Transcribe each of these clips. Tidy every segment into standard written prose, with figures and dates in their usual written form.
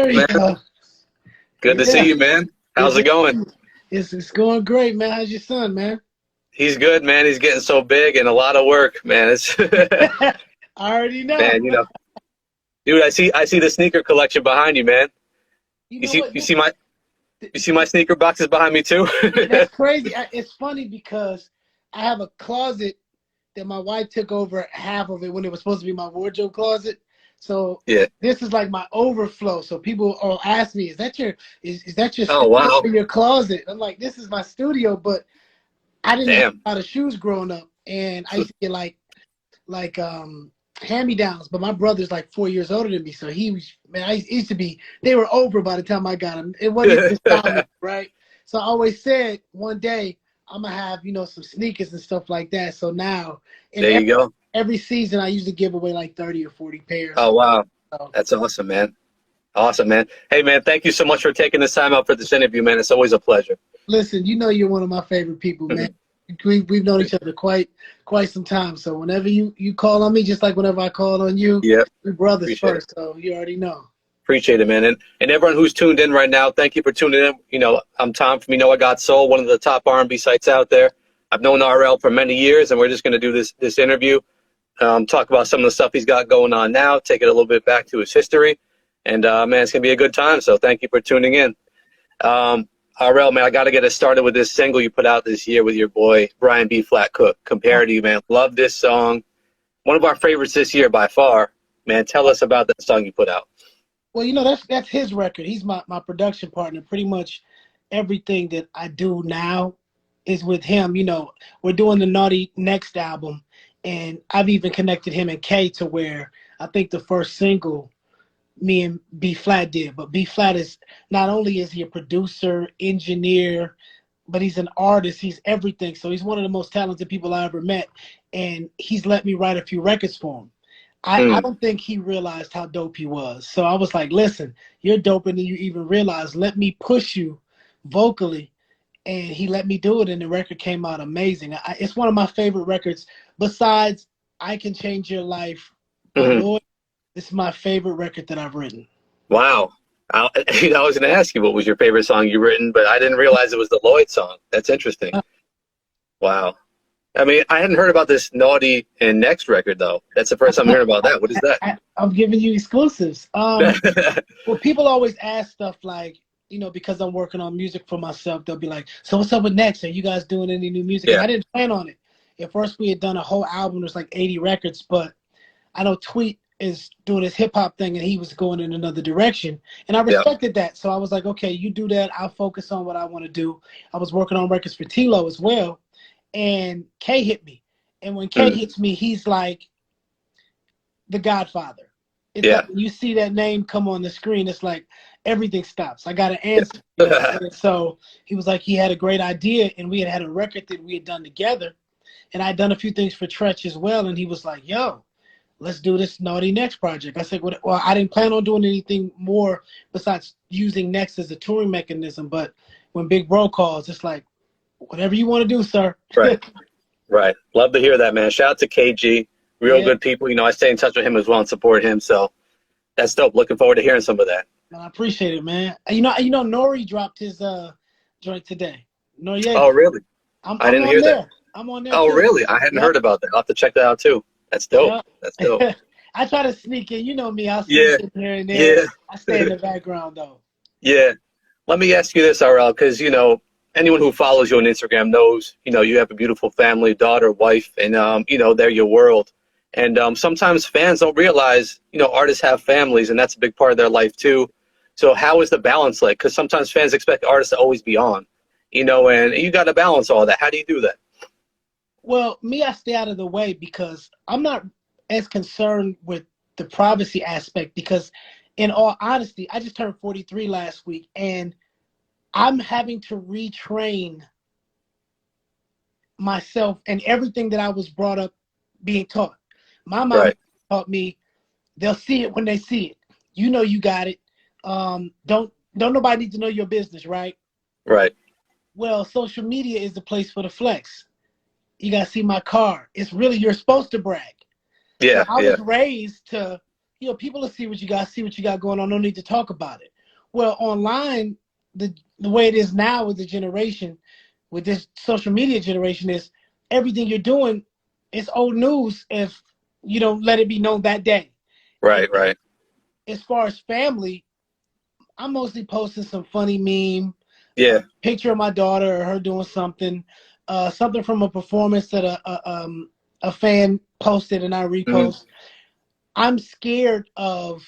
There you Man, go. good to Yeah. see you, man. Good How's it to going? see you. It's going great, man. How's your son, man? He's good, man. He's getting so big and a lot of work, man. It's I already know. man, dude. I see the sneaker collection behind you, man. You You know see what? you see my you see my sneaker boxes behind me too. That's crazy. It's funny because I have a closet that my wife took over half of it when it was supposed to be my wardrobe closet. So Yeah. this is like my overflow. So people all ask me, is that your Oh studio wow. or your closet? I'm like, this is my studio, but I didn't have Damn. a lot of shoes growing up, and I used to get like hand-me-downs, but my brother's like 4 years older than me, so he was, man, I used to be, they were over by the time I got them. It wasn't even nostalgic, right? So I always said one day I'm gonna have, some sneakers and stuff like that. So now in There you go. every season I usually give away like 30 or 40 pairs. Oh wow. So That's awesome, man. Awesome, man. Hey, man, thank you so much for taking this time out for this interview, man. It's always a pleasure. listen, you're one of my favorite people, man. We've known each other quite some time. So whenever you call on me, just like whenever I call on you, Yep. we're brothers Appreciate it. first. So you already know. Appreciate it, man. And everyone who's tuned in right now, thank you for tuning in. I'm Tom from I Got Soul, one of the top R&B sites out there. I've known RL for many years, and we're just going to do this interview, talk about some of the stuff he's got going on now, take it a little bit back to his history. And, man, it's going to be a good time, so thank you for tuning in. RL, man, I got to get us started with this single you put out this year with your boy, Brian B. Flat Cook, Compare to You, man. Love this song. One of our favorites this year by far. Man, tell us about that song you put out. Well, that's his record. He's my production partner. Pretty much everything that I do now is with him. We're doing the Naughty Next album, and I've even connected him and Kay to where I think the first single me and B Flat did. But B Flat is not only is he a producer, engineer, but he's an artist. He's everything. So he's one of the most talented people I ever met, and he's let me write a few records for him. I don't think he realized how dope he was. So I was like, listen, you're doper than you even realize. Let me push you vocally. And he let me do it, and the record came out amazing. It's one of my favorite records. Besides I Can Change Your Life by Lloyd, this is my favorite record that I've written. Wow. I was going to ask you what was your favorite song you've written, but I didn't realize it was the Lloyd song. That's interesting. Wow. I mean, I hadn't heard about this Naughty and Next record, though. That's the first time I'm hearing about that. What is that? I'm giving you exclusives. Well, people always ask stuff like, because I'm working on music for myself, they'll be like, so what's up with Next? Are you guys doing any new music? Yeah. And I didn't plan on it. At first, we had done a whole album. There's like 80 records, but I know Tweet is doing his hip-hop thing, and he was going in another direction. And I respected that. So I was like, okay, you do that. I'll focus on what I want to do. I was working on records for T-Lo as well. And Kay hit me. And when Kay hits me, he's like the Godfather. It's like when you see that name come on the screen, it's like everything stops. I got an answer. And so he was like, he had a great idea, and we had a record that we had done together. And I'd done a few things for Tretch as well. And he was like, yo, let's do this Naughty Next project. I said, well, I didn't plan on doing anything more besides using Next as a touring mechanism. But when Big Bro calls, it's like, whatever you want to do, sir. Right. Love to hear that, man. Shout out to KG. Real good people. I stay in touch with him as well and support him. So that's dope. Looking forward to hearing some of that. Man, I appreciate it, man. Nori dropped his joint today. Noriega. Oh, really? I didn't hear that. I'm on there. Oh, too. really? I hadn't heard about that. I'll have to check that out, too. That's dope. That's dope. I try to sneak in. You know me. I'll sneak in here and there. Yeah. I stay in the background, though. Yeah. Let me ask you this, RL, because, anyone who follows you on Instagram knows, you have a beautiful family, daughter, wife, and, they're your world. And sometimes fans don't realize, artists have families, and that's a big part of their life, too. So how is the balance like? Because sometimes fans expect artists to always be on, and you got to balance all that. How do you do that? Well, me, I stay out of the way because I'm not as concerned with the privacy aspect because, in all honesty, I just turned 43 last week, and I'm having to retrain myself and everything that I was brought up being taught. My mom taught me they'll see it when they see it. You got it. Don't nobody need to know your business, right? Right. Well, social media is the place for the flex. You gotta see my car. It's really, you're supposed to brag. Yeah. So I was raised to people will see what you got going on. No need to talk about it. Well, online, the way it is now with the generation, with this social media generation, is everything you're doing is old news if you don't let it be known that day. And Right, right. as far as family, I'm mostly posting some funny meme, Yeah. picture of my daughter or her doing something, something from a performance that a fan posted and I Hmm. repost. I'm scared of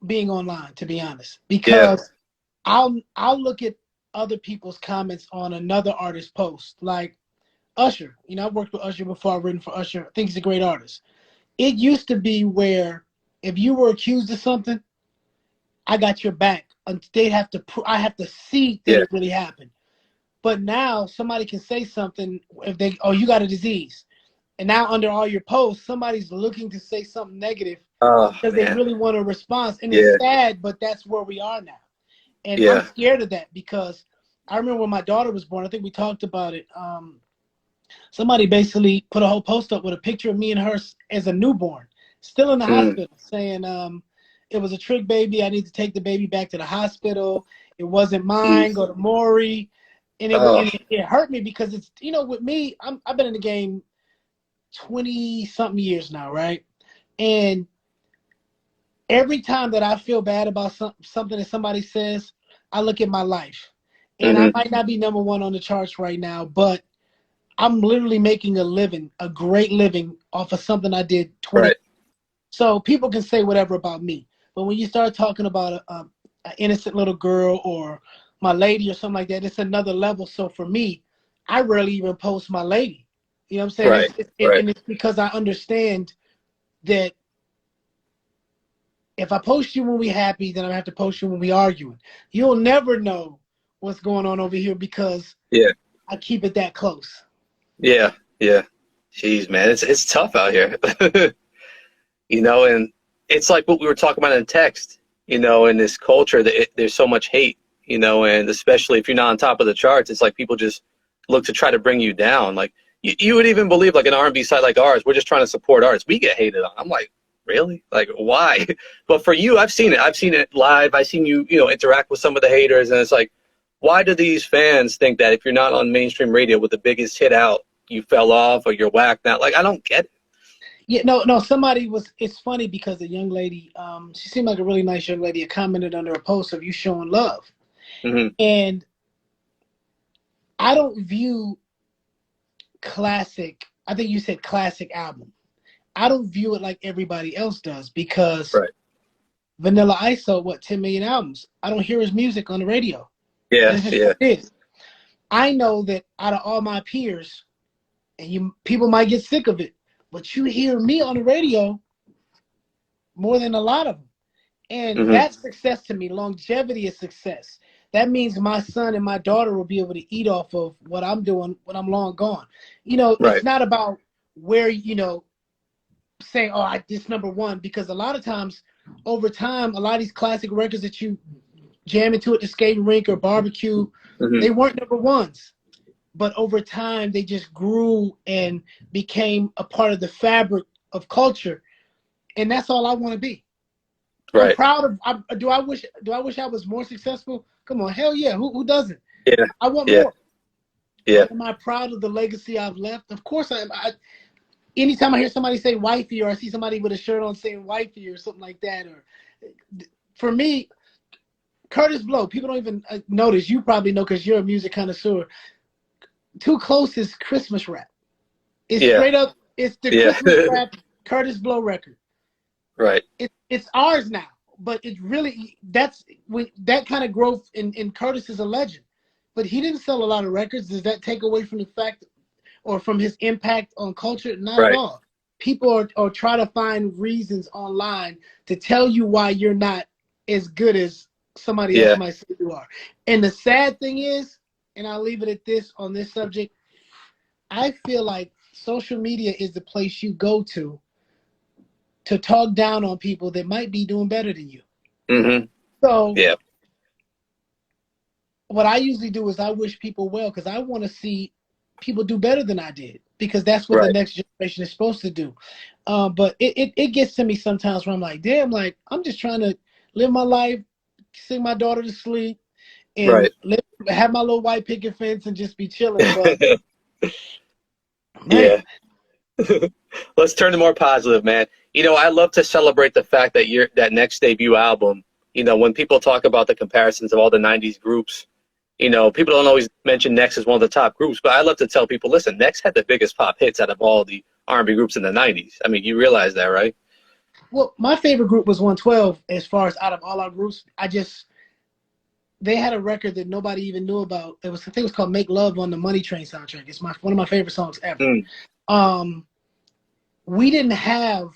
being online, to be honest, Yeah. because I'll look at other people's comments on another artist's post, like Usher. I've worked with Usher before. I've written for Usher. I think he's a great artist. It used to be where if you were accused of something, I got your back. They'd have to. I have to see that Yeah. it really happened. But now somebody can say something if you got a disease, and now under all your posts, somebody's looking to say something negative Oh because they man. really want a response, and it's Yeah. sad, but that's where we are now. And I'm Yeah. scared of that because I remember when my daughter was born. I think we talked about it. Somebody basically put a whole post up with a picture of me and her as a newborn, still in the Mm. hospital, saying it was a trick baby. I need to take the baby back to the hospital. It wasn't Mm. mine. Go to Maury. And Oh. it hurt me because it's, with me, I've been in the game 20 something years now, right? And every time that I feel bad about something that somebody says, I look at my life. And I Hmm. might not be number one on the charts right now, but I'm literally making a living, a great living off of something I did 20. Right. So people can say whatever about me. But when you start talking about an innocent little girl or my lady or something like that, it's another level. So for me, I rarely even post my lady. You know what I'm saying? Right. Right. And it's because I understand that if I post you when we happy, then I have to post you when we arguing. You'll never know what's going on over here because Yeah. I keep it that close. Yeah. Yeah. Jeez, man, it's tough out here. And it's like what we were talking about in text. In this culture that there's so much hate. And especially if you're not on top of the charts, it's like people just look to try to bring you down. Like you would even believe, like an R&B site like ours, we're just trying to support artists. We get hated on. I'm like, really? Like, why? But for you, I've seen it. I've seen it live. I've seen you, interact with some of the haters, and it's like, why do these fans think that if you're not on mainstream radio with the biggest hit out, you fell off or you're whacked out? Like, I don't get it. Yeah, no. Somebody was. It's funny because a young lady, she seemed like a really nice young lady, had commented under a post of you showing love, Hmm. and I don't view classic. I think you said classic album. I don't view it like everybody else does because Right. Vanilla Ice sold 10 million albums. I don't hear his music on the radio. Yeah. That's just Yeah. what it is. I know that out of all my peers, and people might get sick of it, but you hear me on the radio more than a lot of them. And Hmm. that's success to me. Longevity is success. That means my son and my daughter will be able to eat off of what I'm doing when I'm long gone. It's Right. not about where, saying, oh, this number one, because a lot of times over time, a lot of these classic records that you jam into at the skating rink or barbecue, Hmm. they weren't number ones. But over time, they just grew and became a part of the fabric of culture. And that's all I want to be. I'm Right. proud of. Do I wish I was more successful? Come on, hell yeah. Who doesn't? Yeah. I want Yeah. more. Yeah. But am I proud of the legacy I've left? Of course I am. Anytime I hear somebody say wifey, or I see somebody with a shirt on saying wifey or something like that, or for me, Curtis Blow. People don't even notice. You probably know because you're a music connoisseur. Too Close is Christmas rap. It's Yeah. straight up. It's the Yeah. Christmas rap Curtis Blow record. Right. It's ours now, but it really that kind of growth in Curtis is a legend. But he didn't sell a lot of records. Does that take away from the fact or from his impact on culture? Not at Right. all. People are trying to find reasons online to tell you why you're not as good as somebody else Yeah. might say you are. And the sad thing is, and I'll leave it at this on this subject, I feel like social media is the place you go to talk down on people that might be doing better than you. Hmm. So Yeah. what I usually do is I wish people well because I want to see people do better than I did because that's what the Right. next generation is supposed to do. But it gets to me sometimes where I'm like, damn, like I'm just trying to live my life, sing my daughter to sleep, and Right. have my little white picket fence and just be chilling. But man, Yeah. Let's turn to more positive, man. I love to celebrate the fact that that next debut album, when people talk about the comparisons of all the 90s groups, people don't always mention Next as one of the top groups, but I love to tell people, listen, Next had the biggest pop hits out of all the R&B groups in the 90s. I mean, you realize that, right? well, my favorite group was 112 as far as out of all our groups. They had a record that nobody even knew about. I think it was called "Make Love" on the Money Train soundtrack. It's one of my favorite songs ever. Mm, Um, we didn't have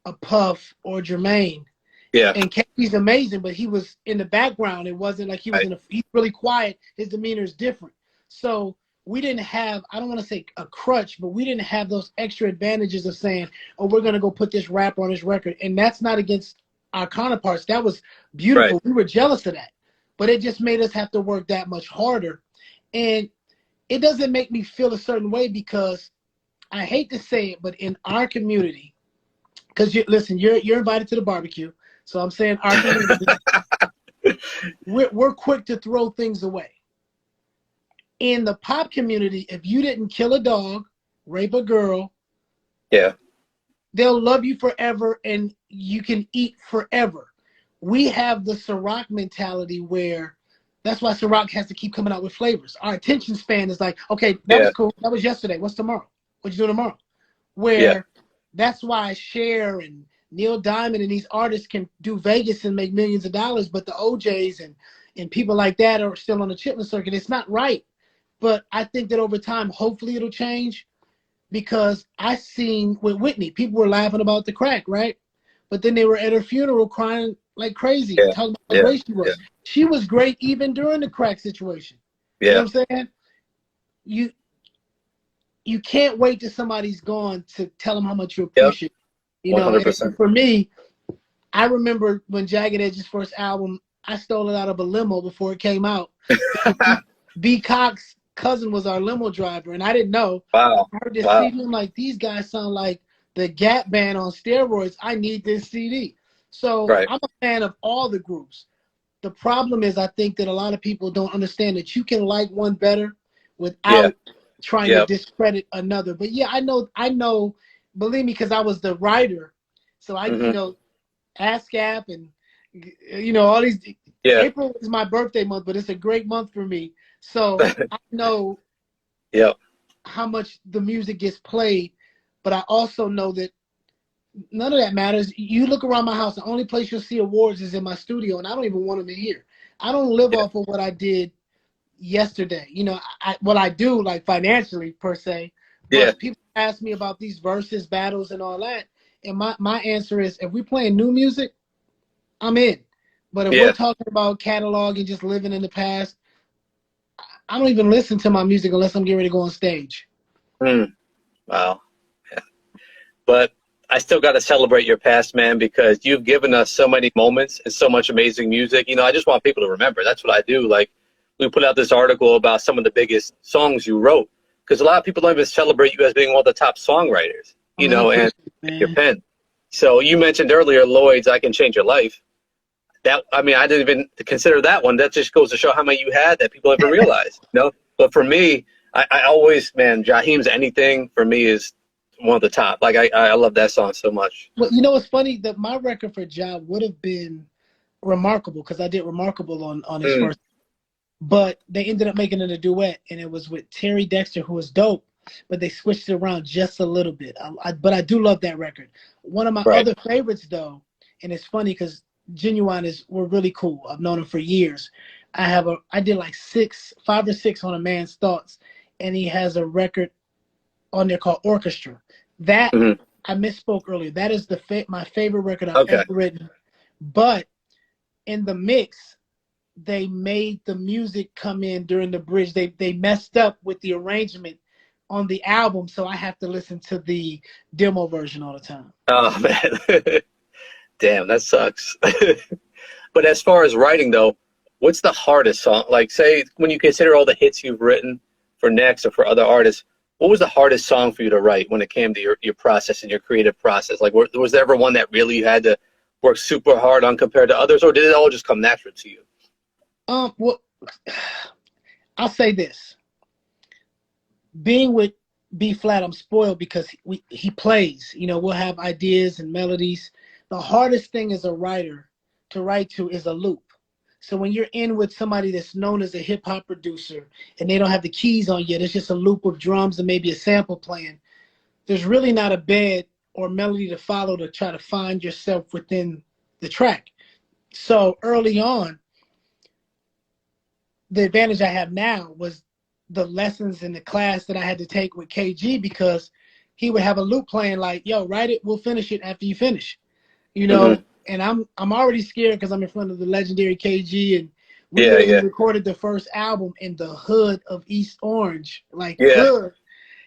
a Puff or Jermaine, yeah, and Casey's amazing, but he was in the background. It wasn't like he was right. he's really quiet. His demeanor is different. So we didn't have, I don't want to say a crutch, but we didn't have those extra advantages of saying, oh, we're going to go put this rapper on this record. And that's not against our counterparts. That was Right. beautiful. We were jealous of that. But it just made us have to work that much harder. And it doesn't make me feel a certain way because I hate to say it, but in our community, because listen, you're invited to the barbecue. So I'm saying our community, we're quick to throw things away. In the pop community, if you didn't kill a dog, rape a girl, Yeah, they'll love you forever and you can eat forever. We have the Ciroc mentality where that's why Ciroc has to keep coming out with flavors. Our attention span is like, okay, that yeah, was cool. That was yesterday. What's tomorrow? What you doing tomorrow? yeah, Where that's why Cher and Neil Diamond and these artists can do Vegas and make millions of dollars, but the OJs and people like that are still on the Chitlin circuit. It's not right. But I think that over time, hopefully it'll change because I seen with Whitney, people were laughing about the crack, right? But then they were at her funeral crying like crazy, yeah, talking about how yeah, great she yeah, was. She was great even during the crack situation. You know yeah. what I'm saying? You you can't wait till somebody's gone to tell them how much you Yep, appreciate. And 100%. for me, I remember when Jagged Edge's first album, I stole it out of a limo before it came out. B. Cox's cousin was our limo driver, and I didn't know. Wow, I heard this wow. CD. I'm like, these guys sound like the Gap Band on steroids. I need this CD. So Right. I'm a fan of all the groups. The problem is, I think that a lot of people don't understand that you can like one better Yeah, without trying to yep. discredit another. But yeah, I know. Believe me, because I was the writer. So Hmm. ASCAP and all these. Yeah, April is my birthday month, but it's a great month for me. So I know yep. how much the music gets played, but I also know that none of that matters. You look around my house, the only place you'll see awards is in my studio, and I don't even want them in here. I don't live Yeah, off of what I did yesterday. What I do, like financially per se, yeah, but people ask me about these versus battles and all that, and my answer is, if we're playing new music, I'm in. But if we're yeah. talking about catalog and just living in the past, I don't even listen to my music unless I'm getting ready to go on stage. Mm, wow. Yeah. But I still got to celebrate your past, man, because you've given us so many moments and so much amazing music. I just want people to remember. That's what I do. Like, we put out this article about some of the biggest songs you wrote, because a lot of people don't even celebrate you as being one of the top songwriters, Oh, man, I and appreciate it, your man. pen. So you mentioned earlier Lloyd's "I Can Change Your Life." I mean, I didn't even consider that one. That just goes to show how many you had that people haven't realized. But for me, I always, man, Jaheim's "Anything" for me is one of the top. Like, I love that song so much. Well, it's funny that my record for Job would have been Remarkable because I did Remarkable on his Mm, first, but they ended up making it a duet, and it was with Terry Dexter, who was dope, but they switched it around just a little bit. But I do love that record. One of my right. other favorites, though, and it's funny because Genuine we're really cool. I've known him for years. I did like 5 or 6 on A Man's Thoughts, and he has a record on there called Orchestra. That Hmm. I misspoke earlier. That is my favorite record I've Okay. ever written. But in the mix, they made the music come in during the bridge. They messed up with the arrangement on the album, so I have to listen to the demo version all the time. Oh, man. Damn, that sucks. But as far as writing, though, what's the hardest song? Like, say, when you consider all the hits you've written for Next or for other artists, what was the hardest song for you to write when it came to your process and your creative process? Like, was there ever one that really you had to work super hard on compared to others, or did it all just come natural to you? Well, I'll say this: being with B flat, I'm spoiled because he plays. You know, we'll have ideas and melodies. The hardest thing as a writer to write to is a loop. So when you're in with somebody that's known as a hip hop producer and they don't have the keys on yet, it's just a loop of drums and maybe a sample playing. There's really not a bed or melody to follow to try to find yourself within the track. So early on, the advantage I have now was the lessons in the class that I had to take with KG, because he would have a loop playing like, yo, write it, we'll finish it after you finish. You know, Mm-hmm. and I'm already scared because I'm in front of the legendary KG, and we Yeah, literally yeah, recorded the first album in the hood of East Orange, like yeah, hood,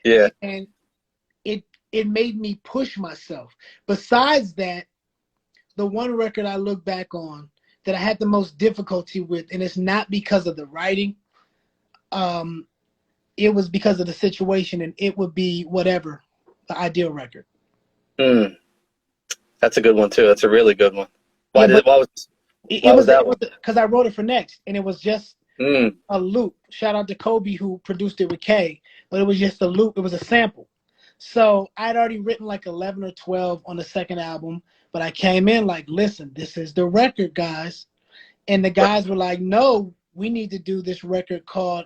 yeah. and it made me push myself. Besides that, the one record I look back on that I had the most difficulty with, and it's not because of the writing, it was because of the situation, and it would be Whatever, the Ideal record. Mm, that's a good one too. That's a really good one. Yeah, but Why was that it was one? because I wrote it for Next, and it was just Mm, a loop. Shout out to Kobe who produced it with K, but it was just a loop. It was a sample. So I'd already written like 11 or 12 on the second album, but I came in like, listen, this is the record, guys. And the guys were like, no, we need to do this record called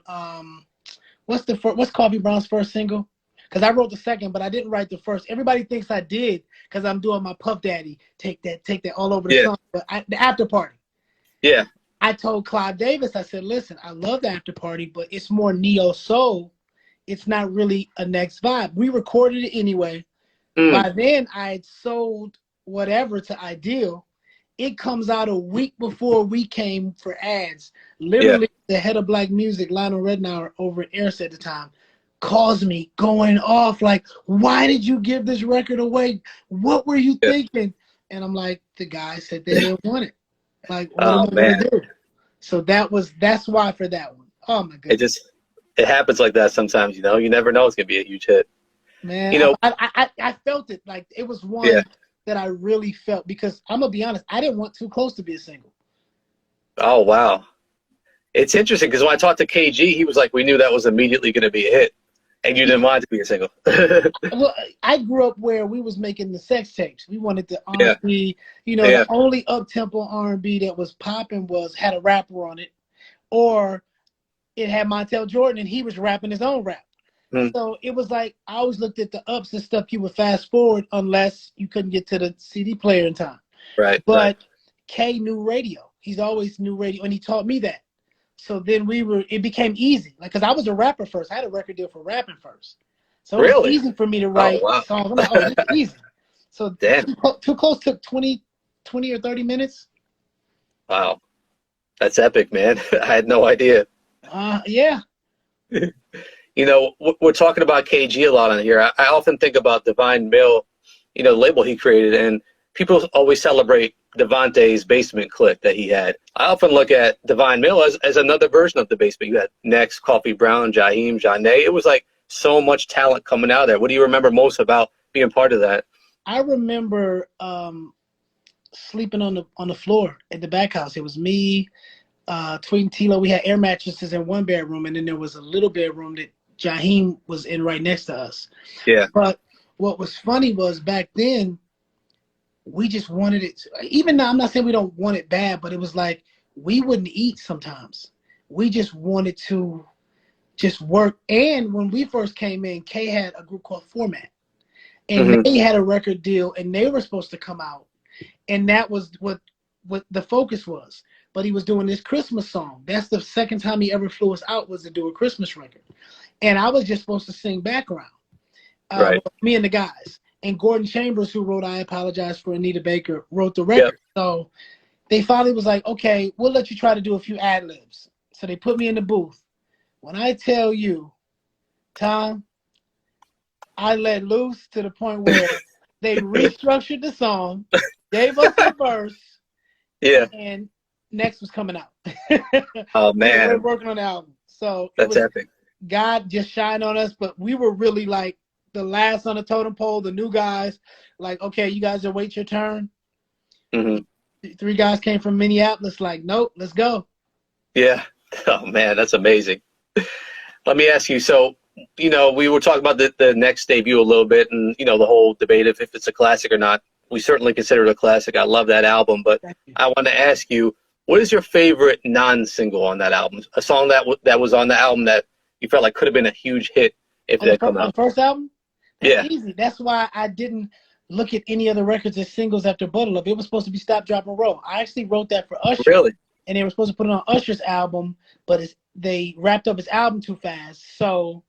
what's Coffee Brown's first single? Because I wrote the second, but I didn't write the first. Everybody thinks I did because I'm doing my Puff Daddy, take that all over the yeah, song. But the After Party. yeah, I told Clive Davis, I said, listen, I love the After Party, but it's more neo soul. It's not really a Next vibe. We recorded it anyway. mm, By then, I had sold Whatever to Ideal. It comes out a week before we came for ads. yeah, Literally, the head of Black Music, Lionel Rednauer, over at Airset at the time, calls me going off like, why did you give this record away? What were you yeah. thinking? And I'm like, the guy said they didn't want it. Like, what am Oh I going man, to do? So that's why for that one. Oh, my it goodness. just it happens like that sometimes. You know, you never know it's gonna be a huge hit. Man, You know, I felt it. Like, it was yeah. one that I really felt, because I'm going to be honest, I didn't want Too Close to be a single. Oh wow, it's interesting because when I talked to KG, he was like, "We knew that was immediately going to be a hit, and you didn't want it to be a single." Well, I grew up where we was making the sex tapes. We wanted the Yeah, R&B. yeah, The only up-tempo R&B that was popping had a rapper on it, or it had Montel Jordan and he was rapping his own rap. mm, So it was like I always looked at the ups and stuff you would fast forward unless you couldn't get to the CD player in time. right, right. But K knew radio. He's always knew radio, and he taught me that. So then it became easy. Like, because I was a rapper first. I had a record deal for rapping first. So it was Really? easy for me to Oh write wow, songs. I'm like, oh, this is easy. So damn, Too Close took 20 or 30 minutes. wow, that's epic, man. I had no idea. Yeah. You know, we're talking about KG a lot on here. I often think about Devine Mill, you know, the label he created, and people always celebrate Devontae's basement click that he had. I often look at Devine Mill as another version of the basement. You had Next, Coffee Brown, Jaheim, Janae. It was like so much talent coming out of there. What do you remember most about being part of that? I remember sleeping on the floor at the back house. It was me, Tweet and Tilo. We had air mattresses in one bedroom, and then there was a little bedroom that Jaheim was in right next to us. Yeah. But what was funny was back then, we just wanted it. Even now, I'm not saying we don't want it bad, but it was like we wouldn't eat sometimes. We just wanted to just work. And when we first came in, Kay had a group called Format, and Hmm. they had a record deal, and they were supposed to come out, and that was what the focus was. But he was doing this Christmas song. That's the second time he ever flew us out, was to do a Christmas record, and I was just supposed to sing background. Right. Me and the guys. And Gordon Chambers, who wrote I Apologize for Anita Baker, wrote the Yep. record. So they finally was like, okay, we'll let you try to do a few ad libs. So they put me in the booth. When I tell you, Tom, I let loose to the point where they restructured the song, gave us a verse, Yeah. and Next was coming out. Oh We're man, working on the album. So it that's was epic. God just shined on us, but we were really like the last on the totem pole, the new guys. Like, okay, you guys are wait your turn. Hmm. Three guys came from Minneapolis, like, nope, let's go. Yeah. Oh man, that's amazing. Let me ask you. So, we were talking about the next debut a little bit, and the whole debate if it's a classic or not. We certainly consider it a classic. I love that album, but Thank you. I want to ask you, what is your favorite non-single on that album? A song that was on the album that you felt like could have been a huge hit if it had come On the out. first album, that's Yeah. easy. That's why I didn't look at any other records as singles after Butter Love. It was supposed to be Stop, Drop, and Roll. I actually wrote that for Usher, Really? and they were supposed to put it on Usher's album, but they wrapped up his album too fast, so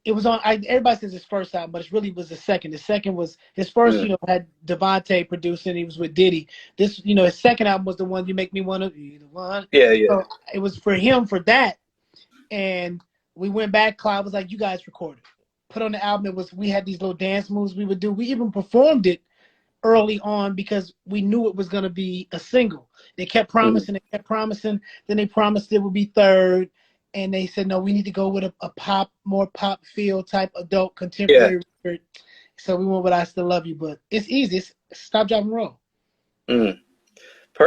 it was on. Everybody says his first album, but it really was the second. The second was his first. Mm. Had Devontae producing. He was with Diddy. This, his second album was the one You Make Me Wanna Be the One. Yeah, yeah, So it was for him for that, and we went back. Clyde was like, "You guys recorded, put on the album." We had these little dance moves we would do. We even performed it early on because we knew it was going to be a single. They kept mm. promising, then they promised it would be third, and they said, no, we need to go with a more pop feel type adult Yeah. contemporary record. So we went with I Still Love You, but it's easy. It's Stop, Drop, and Roll. Mm.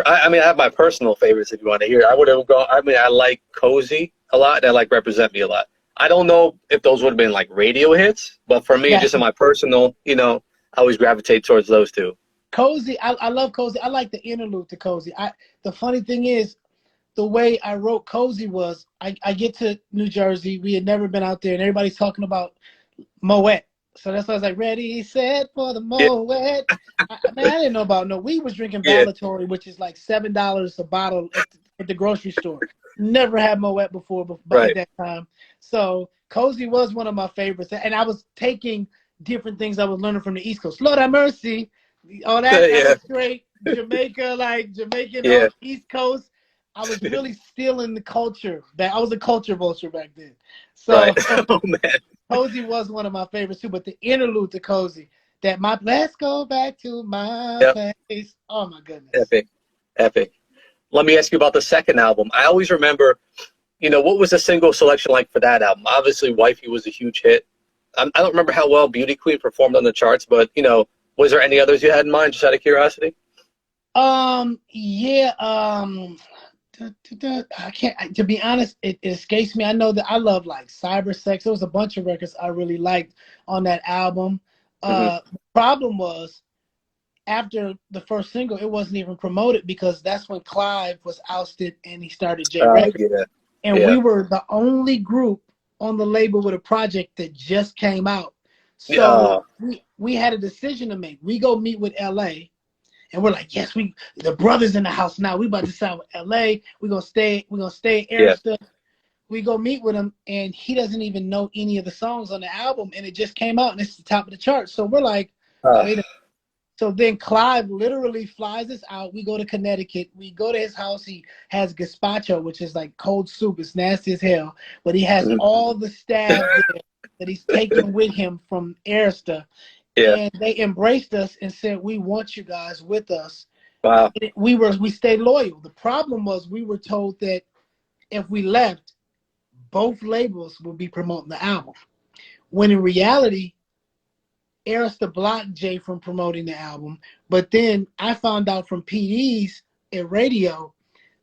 I mean, I have my personal favorites if you want to hear. I would have gone. I mean, I like Cozy a lot, and I like Represent Me a lot. I don't know if those would have been like radio hits, but for me, just in Exactly. my personal, I always gravitate towards those two. Cozy, I love Cozy. I like the interlude to Cozy. The funny thing is, the way I wrote Cozy was, I get to New Jersey. We had never been out there, and everybody's talking about Moet. So that's why I was like, ready, set for the Yeah, Moet. Man, I didn't know about no. We was drinking yeah, Valatory, which is like $7 a bottle at the grocery store. Never had Moet before, but at right. that time. So Cozy was one of my favorites. And I was taking different things I was learning from the East Coast. Lord have mercy. All that Yeah, was straight Jamaica, like Jamaican yeah, East Coast. I was really stealing the culture. I was a culture vulture back then. right. So Oh man, Cozy was one of my favorites too, but the interlude to Cozy, that my let's go back to my yep, place. Oh my goodness. epic, epic. Let me ask you about the second album. I always remember, what was the single selection like for that album? Obviously, Wifey was a huge hit. I don't remember how well Beauty Queen performed on the charts, but was there any others you had in mind, just out of curiosity? Yeah, I can't, to be honest, it escapes me. I know that I love like Cyber Sex. There was a bunch of records I really liked on that album. Hmm. The problem was after the first single, it wasn't even promoted because that's when Clive was ousted and he started J Records. Yeah, And we yeah, were the only group on the label with a project that just came out. So yeah. we had a decision to make. We go meet with LA, and we're like, yes, the brothers in the house now. We about to sign with LA. We're gonna stay at Yeah. Arista. We go meet with him, and he doesn't even know any of the songs on the album, and it just came out, and it's the top of the chart. So we're like, Uh, wait a So then Clive literally flies us out. We go to Connecticut. We go to his house. He has gazpacho, which is like cold soup. It's nasty as hell. But he has mhm. all the staff there that he's taken with him from Arista. Yeah. And they embraced us and said, we want you guys with us. Wow. We stayed loyal. The problem was we were told that if we left, both labels would be promoting the album. When in reality, Arista blocked Jay from promoting the album, but then I found out from PDs at radio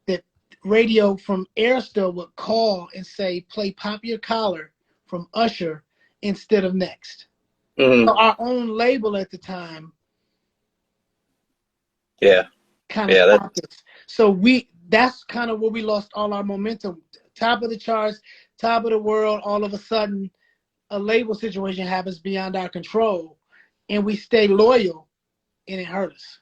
that radio from Arista would call and say, play Pop Your Collar from Usher instead of Next. Hmm. So our own label at the time Yeah. kind of Yeah. That. stopped us. So that's kind of where we lost all our momentum. Top of the charts, top of the world, all of a sudden a label situation happens beyond our control and we stay loyal and it hurt us.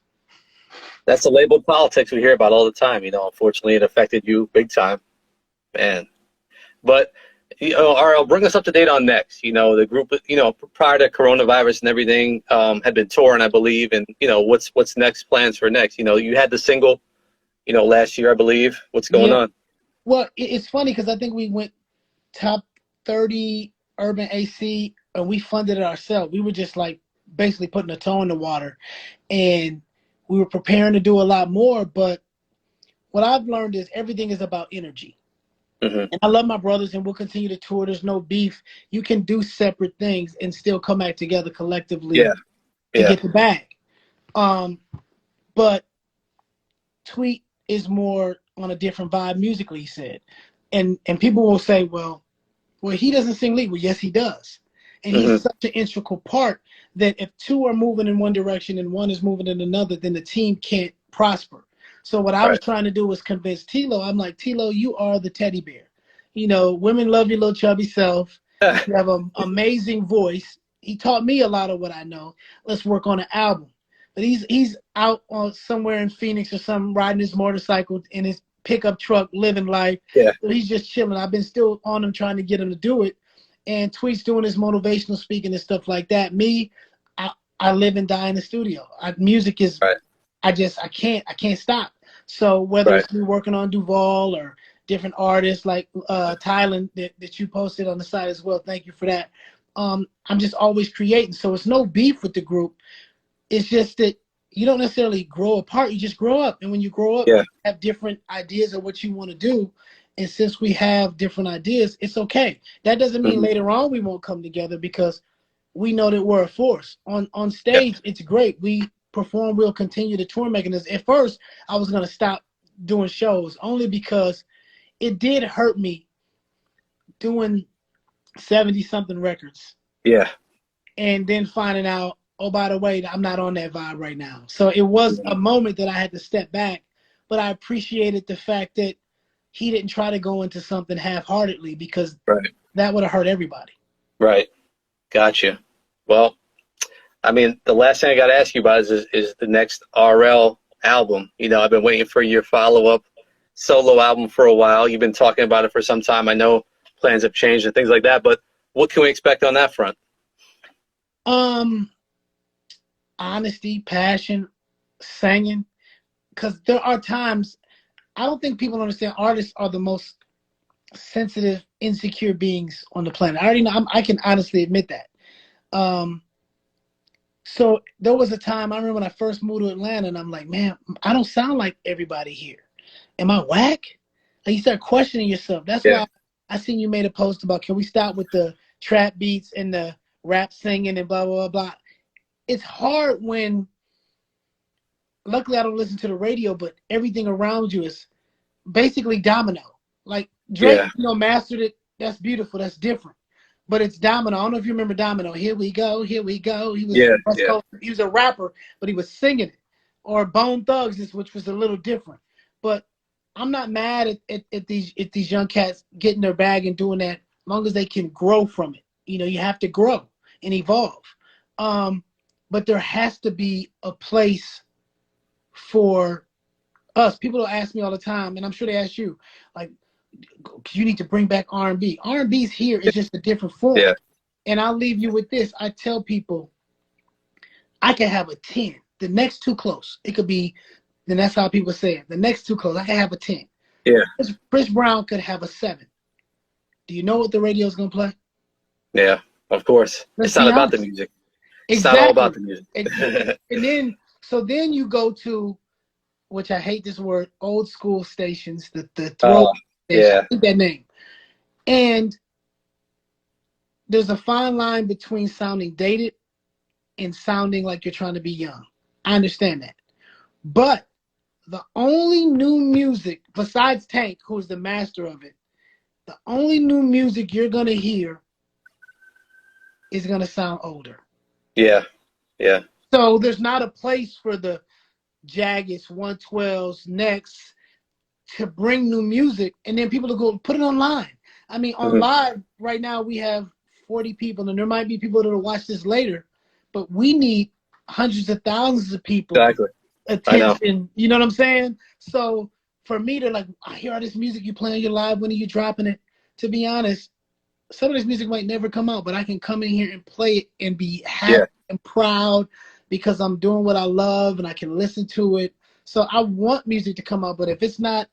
That's the labeled politics we hear about all the time. Unfortunately, it affected you big time, man. But RL, bring us up to date on Next. The group. Prior to coronavirus and everything, had been touring, I believe. And what's next plans for Next? You had the single, last year, I believe. What's going Yeah. on? Well, it's funny because I think we went top 30 urban AC and we funded it ourselves. We were just like basically putting a toe in the water and we were preparing to do a lot more. But what I've learned is everything is about energy. And I love my brothers, and we'll continue to tour. There's no beef. You can do separate things and still come back together collectively Yeah. to Yeah. get the bag. Um, but Tweet is more on a different vibe musically, he said. And people will say, well, he doesn't sing lead. Well, yes, he does. And he's Hmm. such an integral part that if two are moving in one direction and one is moving in another, then the team can't prosper. So what I was Right. trying to do was convince Tilo. I'm like, Tilo, you are the teddy bear. You know, women love your little chubby self. You have an amazing voice. He taught me a lot of what I know. Let's work on an album. But he's out on somewhere in Phoenix or something, riding his motorcycle in his pickup truck, living life. Yeah. So he's just chilling. I've been still on him trying to get him to do it. And Tweet's doing his motivational speaking and stuff like that. Me, I live and die in the studio. Music is Right. I can't stop. So whether Right. it's me working on Duval or different artists like Thailand that you posted on the site as well, thank you for that. I'm just always creating. So it's no beef with the group. It's just that you don't necessarily grow apart. You just grow up. And when you grow up, Yeah. you have different ideas of what you want to do. And since we have different ideas, it's okay. That doesn't mean Hmm. later on we won't come together because we know that we're a force. On Yeah. stage, it's great. We perform, we'll continue the tour mechanism. At first, I was going to stop doing shows only because it did hurt me doing 70 something records Yeah. and then finding out, oh, by the way, I'm not on that vibe right now. So it was a Mhm. moment that I had to step back, but I appreciated the fact that he didn't try to go into something half-heartedly because Right. that would have hurt everybody. Right. Gotcha. Well, I mean, the last thing I got to ask you about is the next RL album. You know, I've been waiting for your follow-up solo album for a while. You've been talking about it for some time. I know plans have changed and things like that, but what can we expect on that front? Um, Honesty, passion, singing, because there are times I don't think people understand artists are the most sensitive, insecure beings on the planet. I already know. I can honestly admit that. Um, so there was a time I remember when I first moved to Atlanta, and I'm like, man, I don't sound like everybody here. Am I whack? And you start questioning yourself. That's Yeah. why I seen you made a post about can we stop with the trap beats and the rap singing and blah blah blah blah. It's hard when luckily I don't listen to the radio, but everything around you is basically domino. Like Drake, Yeah. mastered it. That's beautiful. That's different. But it's domino. I don't know if you remember Domino. Here we go. Here we go. He was Yeah. West Yeah. Coast. He was a rapper, but he was singing it. Or Bone Thugs, which was a little different. But I'm not mad at these young cats getting their bag and doing that, as long as they can grow from it. You have to grow and evolve. Um, but there has to be a place for us. People will ask me all the time, and I'm sure they ask you, like, you need to bring back R&B. R&B's here. It's just a different form. Yeah. And I'll leave you with this. I tell people I can have a 10. The next too close. It could be, and that's how people say it. The next too close. I can have a 10. Yeah. Chris Brown could have a 7. Do you know what the radio's going to play? Yeah. Of course. Let's It's not be about the honest. music. It's not all about Exactly. the music. And then you go to, which I hate this word, old school stations, the throw Oh, station. yeah. I hate that name. And there's a fine line between sounding dated and sounding like you're trying to be young. I understand that. But the only new music, besides Tank, who's the master of it, the only new music you're going to hear is going to sound older. Yeah. Yeah. So there's not a place for the Jaggeds, 112s, next to bring new music, and then people to go put it online. I mean, on Mhm. live right now we have 40 people, and there might be people that'll watch this later, but we need hundreds of thousands of people Exactly. I know. attention. You know what I'm saying? So for me to like, I hear all this music you playing your live. When are you dropping it? To be honest, some of this music might never come out, but I can come in here and play it and be happy Yeah. and proud because I'm doing what I love and I can listen to it. So I want music to come out, but if it's not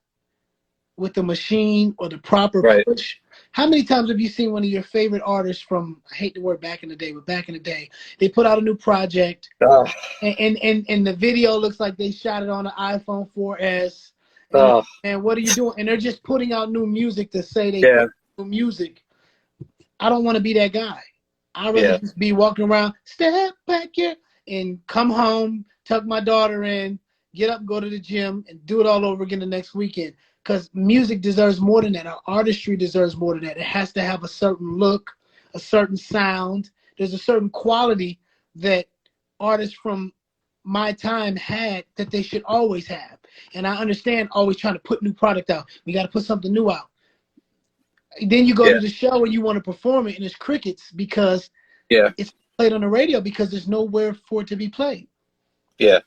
with the machine or the proper Right. push. How many times have you seen one of your favorite artists from, I hate the word back in the day, but back in the day, they put out a new project Oh, and the video looks like they shot it on an iPhone 4S And Oh, and what are you doing? And they're just putting out new music to say they yeah, put out new music. I don't want to be that guy. I'd rather yeah, just be walking around, step back here, and come home, tuck my daughter in, get up, go to the gym, and do it all over again the next weekend. Because music deserves more than that. Our artistry deserves more than that. It has to have a certain look, a certain sound. There's a certain quality that artists from my time had that they should always have. And I understand always trying to put new product out. We got to put something new out. Then you go yeah, to the show and you want to perform it, and it's crickets because yeah, it's played on the radio because there's nowhere for it to be played. yeah.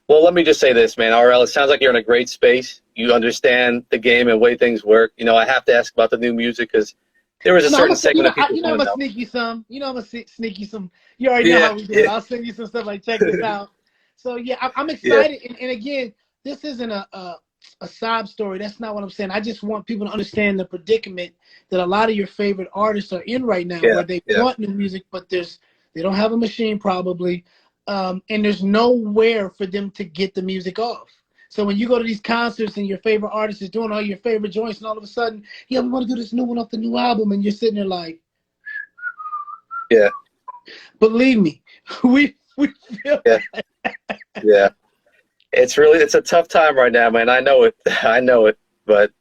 Well, let me just say this, man. RL, it sounds like you're in a great space. You understand the game and way things work. You know, I have to ask about the new music because there is a No, I'm certain a, segment of people who I'm want to a know. sneaky some. I'm a sneaky some. You already know Yeah, how we do it. yeah, I'll send you some stuff like check this out. So yeah, I'm yeah, excited. And again, this isn't a sob story. That's not what I'm saying. I just want people to understand the predicament that a lot of your favorite artists are in right now, yeah, where they yeah. want new music, but they don't have a machine probably, and there's nowhere for them to get the music off. So when you go to these concerts and your favorite artist is doing all your favorite joints, and all of a sudden, yeah, we want to do this new one off the new album, and you're sitting there like, Yeah, believe me, we feel yeah, that. yeah. It's a tough time right now, man. I know it. I know it. But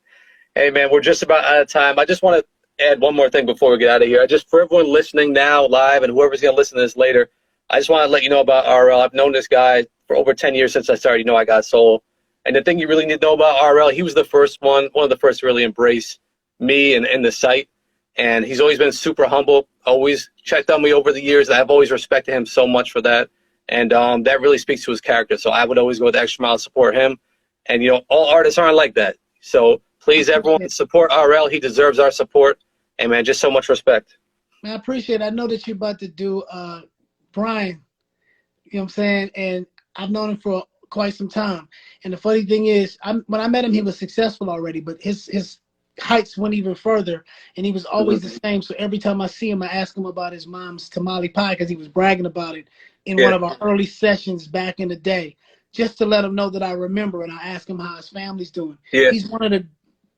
hey, man, we're just about out of time. I just want to add one more thing before we get out of here. I just, for everyone listening now live and whoever's going to listen to this later, I just want to let you know about RL. I've known this guy for over 10 years since I started. You know, I got soul. And the thing you really need to know about RL, he was the first one of the first to really embrace me and the site. And he's always been super humble, always checked on me over the years. I've always respected him so much for that. And that really speaks to his character. So I would always go the extra mile to support him. And, you know, all artists aren't like that. So please, everyone, support RL. He deserves our support. And, man, just so much respect. Man, I appreciate it. I know that you're about to do Brian, you know what I'm saying? And I've known him for quite some time. And the funny thing is, when I met him, he was successful already, but his heights went even further, and he was always Mhm. the same. So every time I see him, I ask him about his mom's tamale pie because he was bragging about it in one Yeah, of our early sessions back in the day, just to let him know that I remember, and I ask him how his family's doing. yeah, He's one of the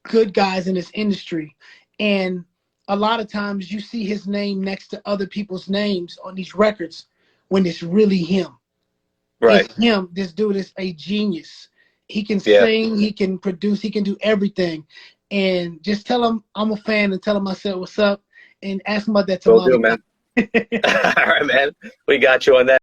good guys in this industry, and a lot of times you see his name next to other people's names on these records when it's really him. right. It's him. This dude is a genius. He can Yeah, sing, he can produce, he can do everything. And just tell him I'm a fan and tell him I said what's up and ask him about that will do, tamale man. pie. All right, man. We got you on that.